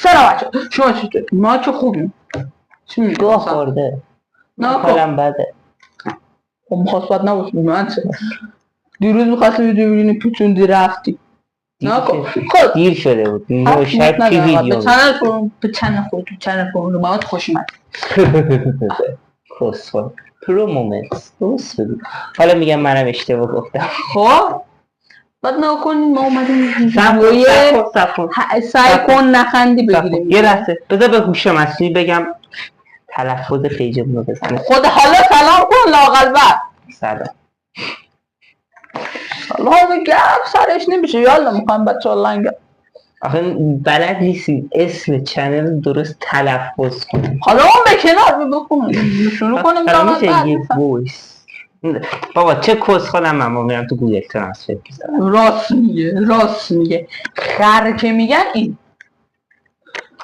سلام بچه شما چطور؟ ما که خوبیم. چی میگی؟ گوه خورده. نه حالم بده. خب مخواست نباشه من چه؟ دیروز میخواستی ویدیو ببینی پیچوندی رفتی. نه خب دیر شده بود. شب کی ویدیو به چنل خود رو باید خوش اومد. کسخور پرو مومنت درست بگو. حالا میگم منم اشتباه گفتم. خب بعد نکنین ما اومدیم سعی کن نخندی بگیریم. یه لحظه بذار به هوش مصنوعی بگم تلفظ پیجمون رو بزنه. خود حالا سلام کن لااقل بعد سلام. حالا گپ سرش نمیشه. یالا میخوام بچه ها لنگ آخه بلد نیستیم اسم چنل درست تلفظ کنیم. حالا اون به کنار بکنیم شروع کنیم حالا میشه یه وایس. بابا چه کسخالم من میرم تو گوگل ترنسلیت میزنم. راست میگه خر که میگن این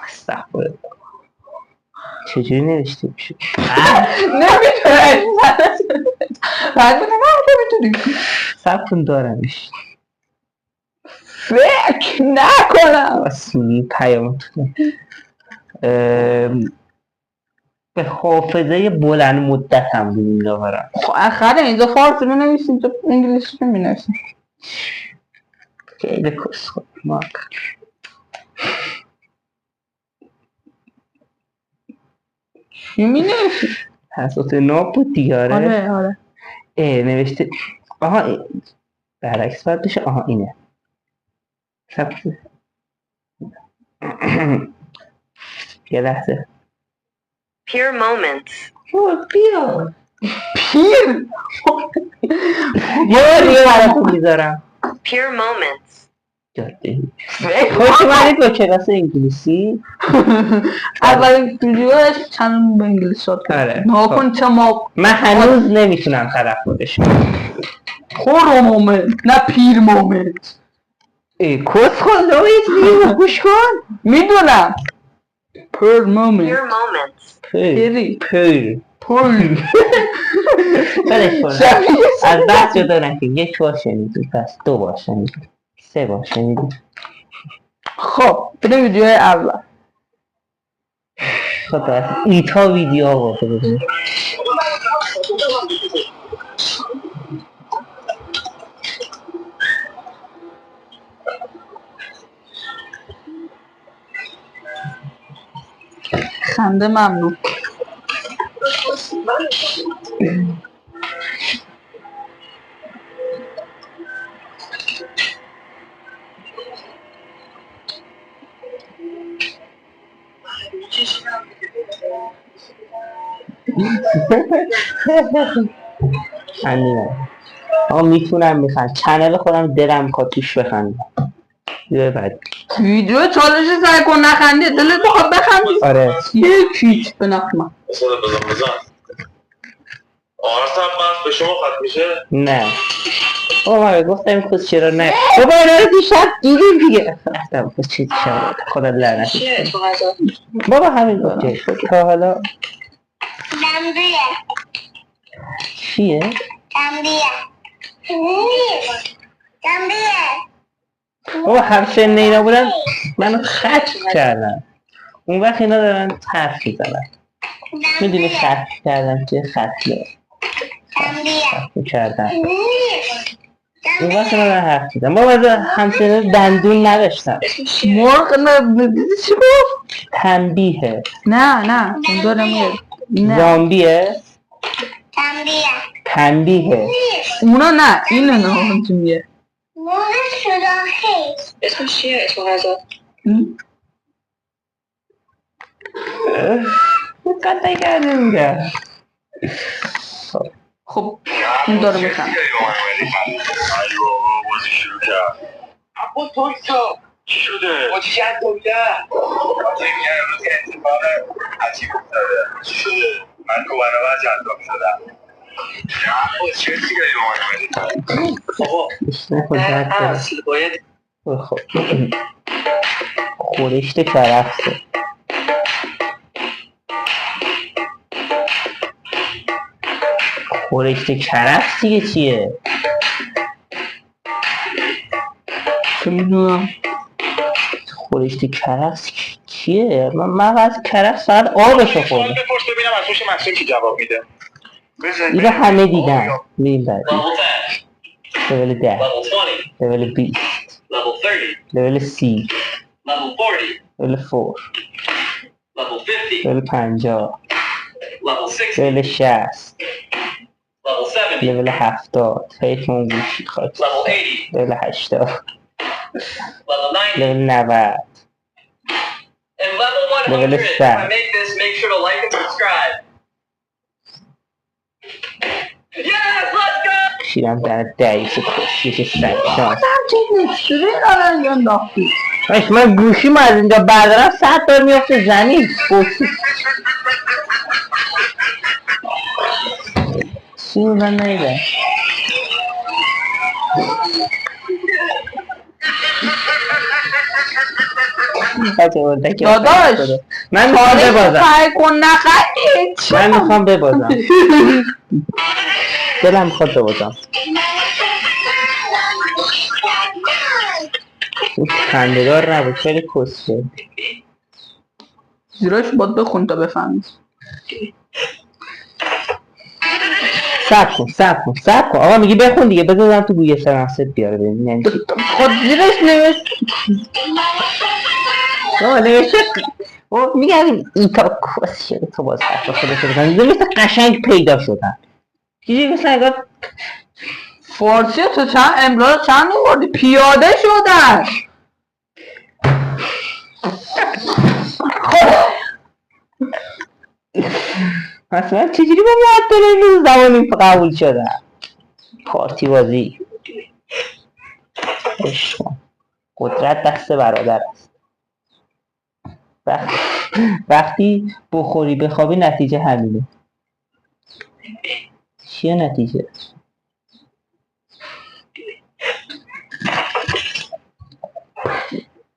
استغفرالله. چجوری نوشته میشه؟ نمیتونه بعد بودم نمیتونی سبتون دارمش فکر نکنم اصولی پیام به حافظه بلند مدت هم بودیم دارم. آخره اینجا فارسی رو نویسیم اینجا انگلیسی رو نویسیم. خیلی کس خود مارک چی می نویسیم؟ حساس ناب بود دیگاره. آره نوشته آها برعکس باید بشه. آها اینه یه لحظه Pure moments. بیا پیر یه دیگه براتون میذارم. Pure moments. جاده خوش اومدید با کلاس انگلیسی. اولین ویدیوش چند به انگلیسی شد. آره ناکن چه ما من هنوز نمیتونم تلفظش کنم. پرو مومنت نه پیر مومنت. کس خود نوید گوش کن. میدونم پر مومنت Pure moments. پیری پر بلش کن. از بحث جدا نکن. یک بار شنیدی پس دو بار شنیدی 3 بار شنیدی. خب بریم ویدیوهای اول. خب باید ایتا ویدیو آورده بودیم. خنده ممنون. خندیدم. آقا میتونم میخند چنل خودم دلم میخواد توش بخندم. یه بعد ویدیو چالش سعی کن نخندی دلت بخواد بخندی. آره یکیش به نفع من. بزن آرسم بس به شما خط میشه؟ نه بابا گفتم کس چرا نه بابا اینا رو دیشب دیدیم دیگه. رفتم کس چی دیشب خدا لعنتش بابا همین گفته تا حالا دنبیه چیه؟ دنبیه بابا همسن اینا بودن منو خط کردن. اون وقت اینا دارن حرف میزنن. میدونی خط کردن چه خطیه؟ خط کردن اون وقت اینا دارن حرف میزنن. بابا از همسن دندون نداشتن. مرغ دیدی چی گفت؟ تنبیه نه اون دارم نه زامبیه تنبیه اونا نه اینه نه چی میگه اسمش چیه؟ اسم غذا؟ دقت نکردیم که. خب اون داره میخند. بازی شروع کرد عباس تویسا چی شده؟ با چی شد دویده؟ میگن امروز یه اتفاق عجیب افتاده چی شده؟ من کوبنابر جذاب شدم عباس چه سیگاری با من اومدی؟ بابا اصل باید خب خورشت کرفسه خورشت کرفس دیگه چیه؟ چه میدونم خورشت کرفس چیه؟ من از کرف ساعت آبشو خوردم. بپرس ببینم از هوش مصنوعی کی جواب میده. اینو همه دیدن. میریم بعدی. لول 10 لول 20 لول 30 لول 4 لول 50 لول 60 لول 70 حیفون گوشی خواهد لول 80 لول 90 لول 100 شیرم در دعیس کشیش سگ شانس همچین نکسوری دارن یا انداختی من گوشی ما از اینجا بردارم 100 بار میافته زمین بوسی چی بودن نیده داداش من میخوام ببازم سعی کن نخطی من میخوام ببازم دلم میخواد ببازم خنده‌دار نبود خیلی کسشه زیراش باید بخون تا بفهمی سب کن آقا میگی بخون دیگه بذارم تو گویه سرنست بیاره ببین یعنی خود زیرش نوشت آقا نوشته میگم این تا کس شده تو باز حرف خودتو بزن مثل قشنگ پیدا شدن چیزی مثل انگار فارسی تو چند امروز چند میبردی پیاده شدن مثلا چجوری با معدل 19 زمانی قبول شدن پارتی بازی عشق قدرت دست برادر است وقتی بخوری بخوابی نتیجه همینه چیه نتیجه؟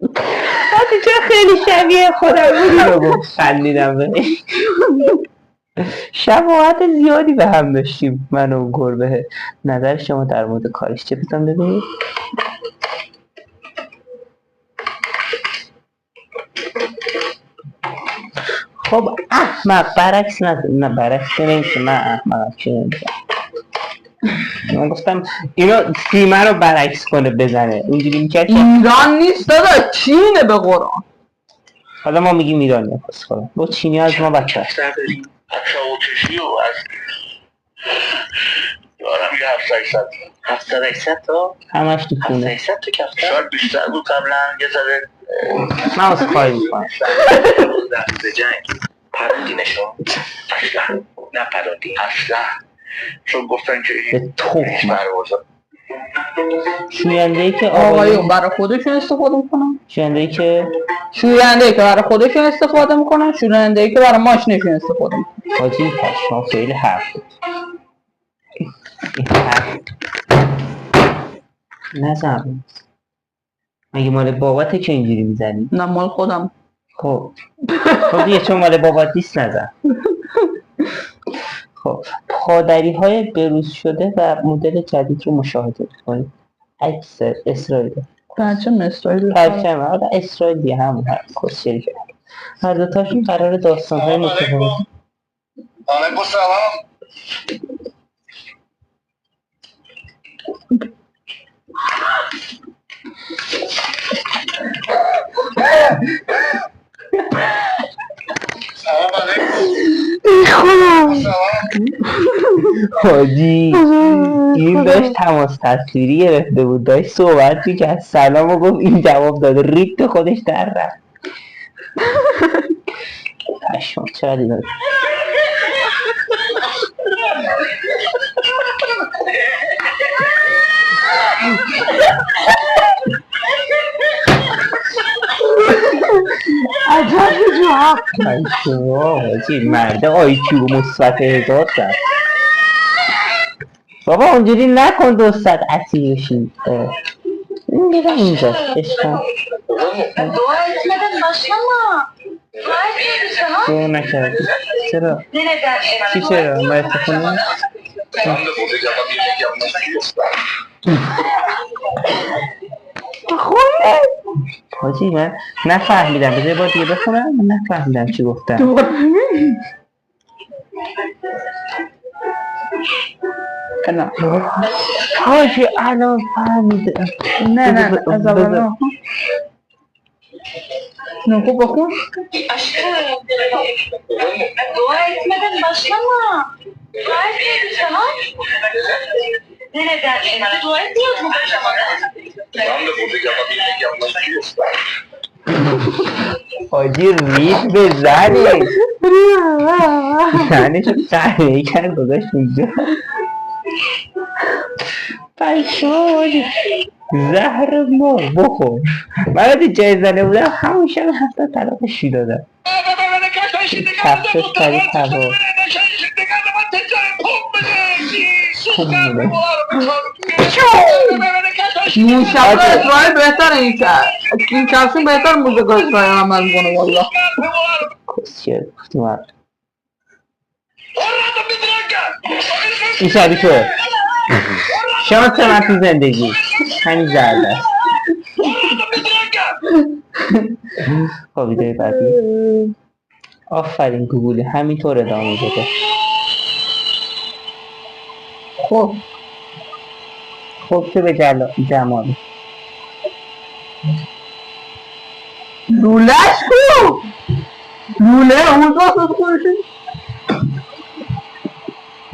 نتیجه خیلی شبیه خودم بودی رو خندیدم بهش شباهت زیادی به هم داشتیم من و گربه نظر شما در مورد کارش چه بزن ببینید خب احمق برعکس نه برعکس نمیشه من احمق چه نمیشه من گفتم اینو سیمه رو برعکس کنه بزنه اونجوری میکرد ایران نیست دادا چینه به قرآن حالا ما میگیم ایرانی پس کنم با چینی از ما بچه کفتر داریم حتی اوکشی و از دارم یه 700 تا همش تو خونه 700 تا کفتر شاید بیشتر بود قبلا یه ذره من از خواهی میکنم به جنگ پروندینشون اصلا نه پروندین اصلا چون گفتن که به این تخم پروازا شوینده‌ای که آقایون برای خودشون استفاده میکنن شوینده‌ای که شوینده‌ای که برای خودشون استفاده میکنن شوینده‌ای که برای ماشینشون استفاده میکنن حاجی پشما خیلی حرف این حرف نزن مگه مال باباته که اینجوری میزنی؟ نه مال خودم خب دیگه چون مال بابات نیست نزن خب پادری های بروز شده و مدل جدید رو مشاهده کنید عکس اسرائیل پرچم اسرائیل پرچم حالا اسرائیل دیگه همون کسچری کرد هر دوتاشون قرار داستان های متفاوت علیکم سلام حاجی این داشت تماس تصویری گرفته بود داشت صحبت میکرد سلام و گفت این جواب داده ریخت خودش در رفت پشمان چقدر اینا عجب جواب پشمان حاجی مرد آیکیو مثبت 1000 دست بابا اونجوری نکن 200 اصیل بشید این دیگه اینجاست عشقم دو نکردی چرا؟ چی چرا؟ باید تکنی؟ خونه حاجی من نفهمیدم، بذار یه بار دیگه بخونم. من نفهمیدم چی گفتم. دوباره ببین نه حاجی الان فهمیدم. نه از اول نه نه خوب بخون Aşkım. Dua etmeden başlama. Dua etmedin tamam. Nereden? Dua etmiyoruz mu başlamadan? Tam da burada yapabilmek yapmak yok. حاجی ریخ به زنی زنشو قهوه‌ای کرد گذاشت اونجا. پشمام حاجی زهر مار بخور. من وقتی جای زنه بودم همون شب هفته طلاقشی دادم. کفشش پرید هوا. این شب اسرائیل بهتر این کفشون بهتر موزیک اسرائیل عمل کنه والله کسیه گفتیم هم این شبی توه شانس من تو زندگی همین زرد است. خب ویدیوی بعدی آفرین گوگلی همینطور ادامه بده. خب که به جمال لولهش کو لوله اون راست خودشه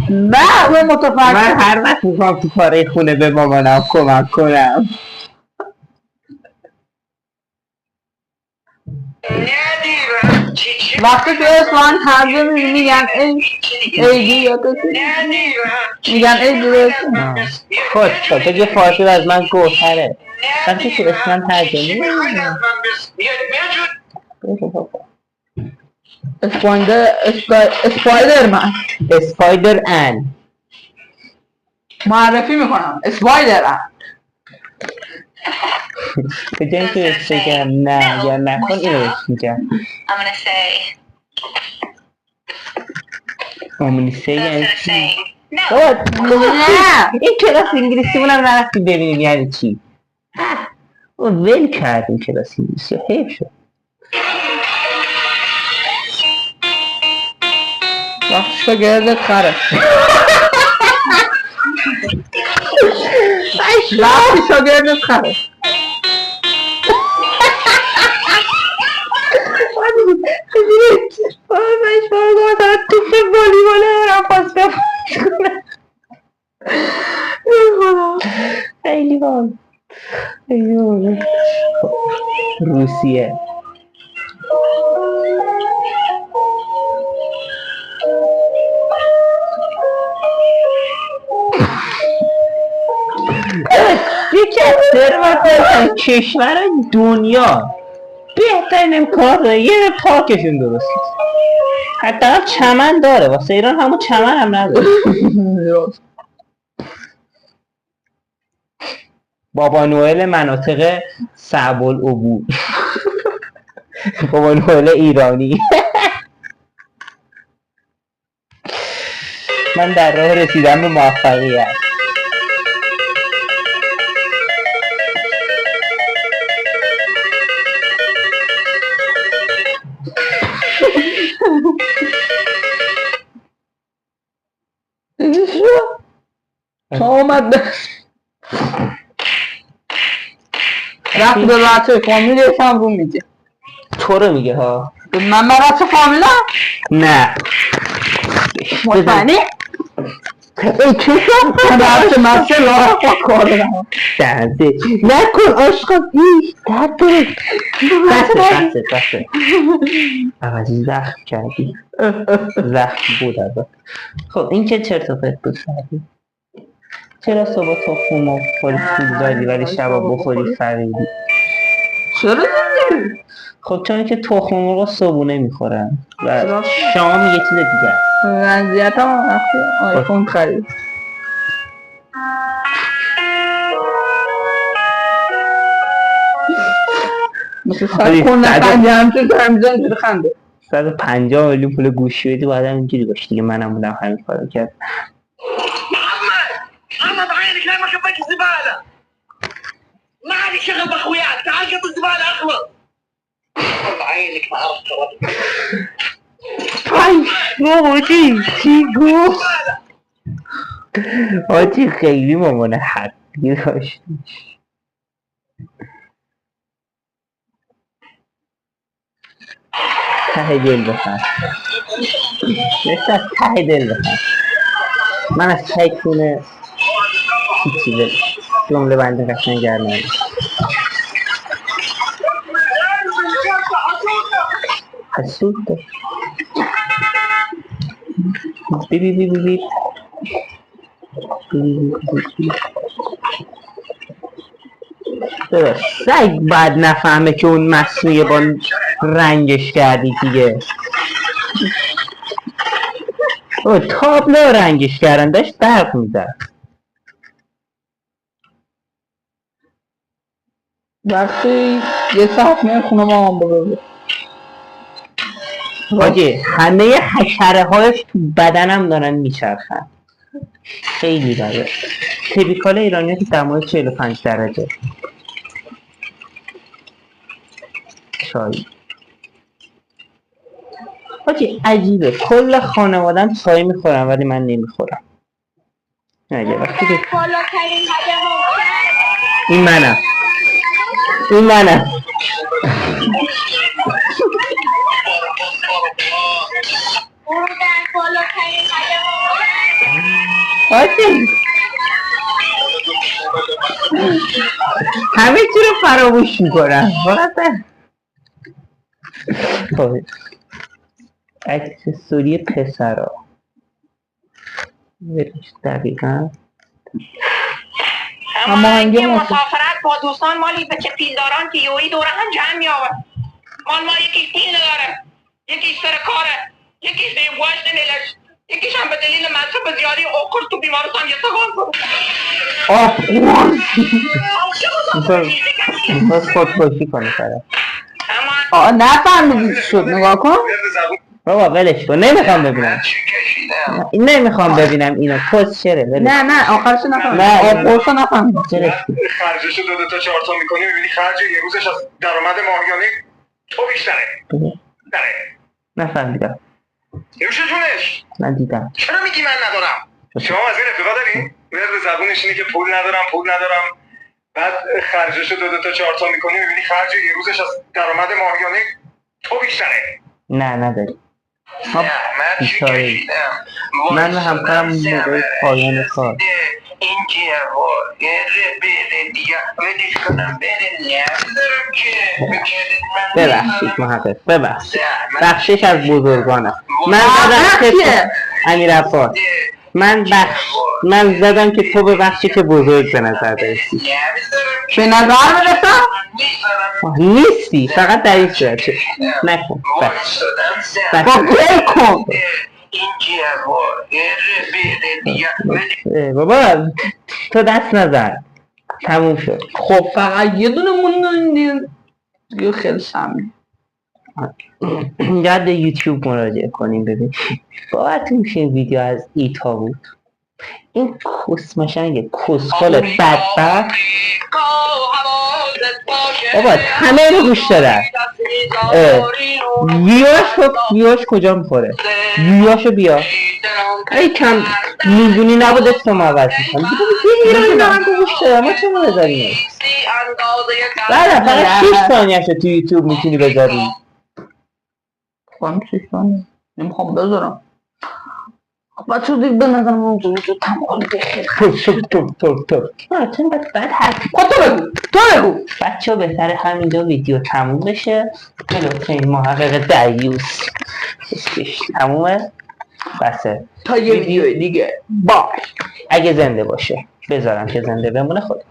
نه اون متفکر من هر وقت میخوام تو کاره خونه به مامانم کمک کنم وقتی که اسمان حرزه میگن ایدی یا کسی میگن ایدی خود تو یه فارسی از من گوهره وقتی که اسمان ترجمه اسپایدرمن اسپایدر ان معرفی میکنم اسپایدرمن به جایی که بهش بگم نه یا نکن اینو بهش میگم I'm gonna say. آمونیسه یعنی Say. چی؟ No. نه این کلاس انگلیسی مونم نرفتی ببینیم یعنی چی اون ول کرد این کلاس انگلیسی حیف شد وقتی شاگردت خره وقتی شاگردت خره خیلی بال روسیه یکی از ثروتمندترین کشورهای دنیا بهترین امکانات داره یه پارکشون درست حتی چمن داره واسه ایران همون چمن هم نداره بابا نوئل مناطق صعب العبور بابا نوئل ایرانی من در راه رسیدن به موفقیت تا آمد رفت به بچه فامیلش هم رو میگه تو رو میگه ها من بچه فامیلم نه مطمئنی؟ ای چه شد؟ بچه مسته لاره با کاره نمون دنده نکن عشقا بیش درد داره بسه عوضی زخم کردی زخم بود البته خب این که چرت و پرت بود کردی چرا صبح تخم مرغ بخوری پول دادی ولی شبا بخوری فریدی چرا دیدی؟ خب چون که تخم مرغ صبحونه میخورن و شام یه چیز دیگه وضعیت هم وقتی آیفون خرید مثل سر کنه خنده همچون دارم میزن جوری خنده 150 میلیون پول گوشی بدی باید هم اینجوری باشه دیگه منم بودم همین کارو کرد محمد بعينك لا ما كبيت الزبالة ما عندي شغل باخوياك، تعال قبل زبالة اخلص. عينك ما عرفت ای باباجی چی گفت؟ آجی خیلی مامان حقی داشت. ته دل بخن مثل از ته دل بخن. من از ته کنه هیچی به جمله بنده قشنگ گرمه حسود داشت. بی بی بی بی بی سگ باید نفهمه که اون مصنوعی با رنگش کردی دیگه. او تابلو رنگش کردن داشت برق میزد. وقتی یه ساعت میاد خونه مامان بابا. حاجی همه حشره هایش تو بدنم دارن میچرخن. خیلی بده. تیپیکال ایرانی ها که دمای 45 درجه چای. حاجی عجیبه کل خانوادم چای میخورم ولی من نمیخورم. نگه وقتی که این منم حاجی همه چی رو فراموش میکنم فقط اکسسوری پسرا دقیقا هماهنگی مسافرت با دوستان مالی به چه پیلداران که یوهی دوره هم جمع میآورد. ما یکی پیل داره، یکیش سر کاره، یکیش به واشت نیلش، یکیش هم به دلیل مصرف زیادی اوکر تو بیمارستان یه سگان میخواست خودکشی کنه سره. نفهمیدی شد نگاه کن بابا ولش کن نمیخوام ببینم اینو پست شره. نه آخرش نفهمیدی آخرش نفهمیدی خرجشو 2 تا 4 تا میکنی میبینی خرج یه روزش از درآمد ماهیانه تو بیشتره. نفهمیدم نمیشه جونش. من دیدم. چرا میگی من ندارم؟ شما از این رفیقا دارین؟ ورد زبونش اینه که پول ندارم بعد خرجشو 2 تا 4 تا میکنی میبینی خرج یه روزش از درآمد ماهیانه تو بیشتره. نه نداری. من بیچاره من و همکارم موقع پایان کار این جوار یه بره دیگه ودیش کنم بره نمیدارم که ببخشید محقق بخشش از بزرگانم. من زدم که امیر عباس من زدم که تو ببخشی که بزرگ به نظر برسی. به نظر برسم نیستی فقط در این صورت نکن کن این جوار یه بره دیگه بابا تو دست نزن تموم شد. خب فقط یه دونه موندن دیگه خیلی سمی یاد یوتیوب مراجعه کنیم ببین باید میشه این ویدیو از ایتا بود. این کسمشنگ کسخال بدبخت بابا همه رو گوش دارن. ویواش کجا میخوره؟ ویواشو بیا ای کم میدونی نبود اسم عوض میکنم دیگه من گوش دارم ما چه ما بذاریم بعد فقط 6 ثانیه‌شو تو یوتیوب میتونی بذاری. خواهم 6 ثانیه نمیخوام بذارم بچه دیگه به نظرم اونجوری تو تمام بخیر تو چون بعد حرف تو بگو بچه ها بهتره همینجا ویدیو تموم بشه که این محقق دیوس اسمش تمومه بسه تا یه ویدیو دیگه بای اگه زنده باشه بذارم که زنده بمونه خود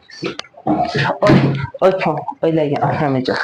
آی لگن همه جا